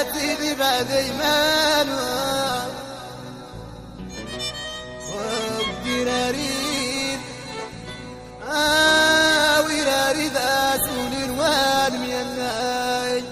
تدي بعد ايمان وابدي ناريد ويراري ذا سوني الوان من الناي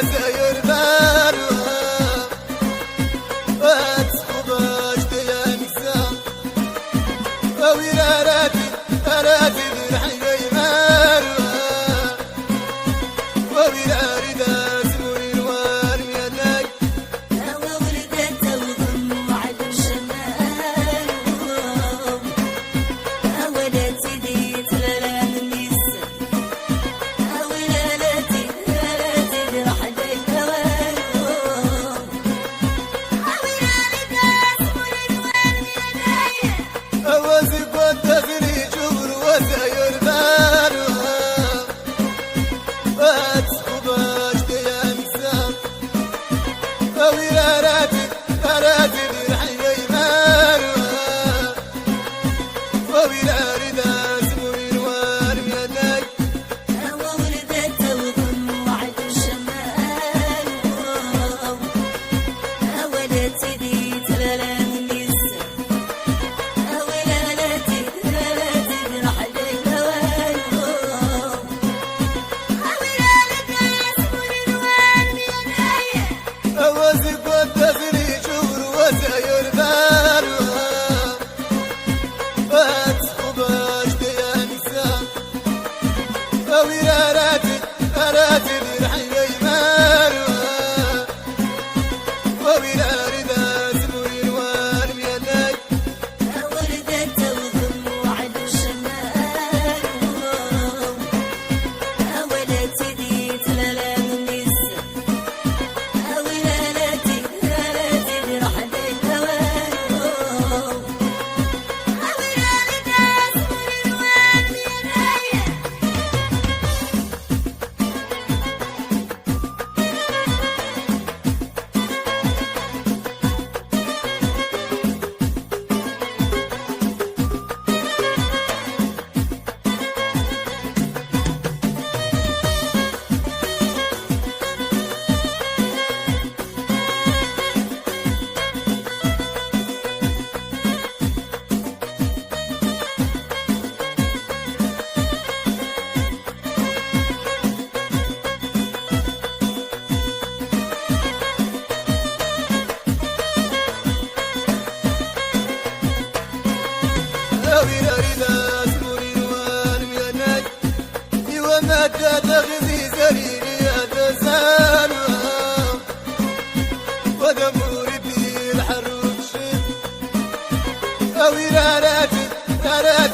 وساير بالو واتسكوباش تيا نكسا ويراراتي أراتي بالحي مالو ويراري داس موري الوار مياناي ولدت وضم على الشمال ولدت ديت لا من السن ولالتي ولدت رحلة الهوال ولالي داس موري الوار مياناي أوازق والتغري جور وساير بالو واتسكوباش تيا نكسا ويراراتي أراتي بالحي مالو ويراري داس موري الوار مياناي ولدت وضم على الشمال ولدت ديت لا من السن ولالتي ولدت رحلة الهوال ولالي داس موري الوار مياناي أوازق والتغري جور وساير بالو واتسكوباش تيا نكسا ويراراتي أراتي بالحي مالو ويراري داس موري الوار مياناي ولدت وضم على الشمال ولدت ديت لا من السن ولالتي ولدت رحلة الهوال ولالي داس موري الوار مياناي ويراري داس موري الوار مياناي إيوا مادة تغذي زريري أتسالو ودموري في الحروب شيب ويراراتي أراتي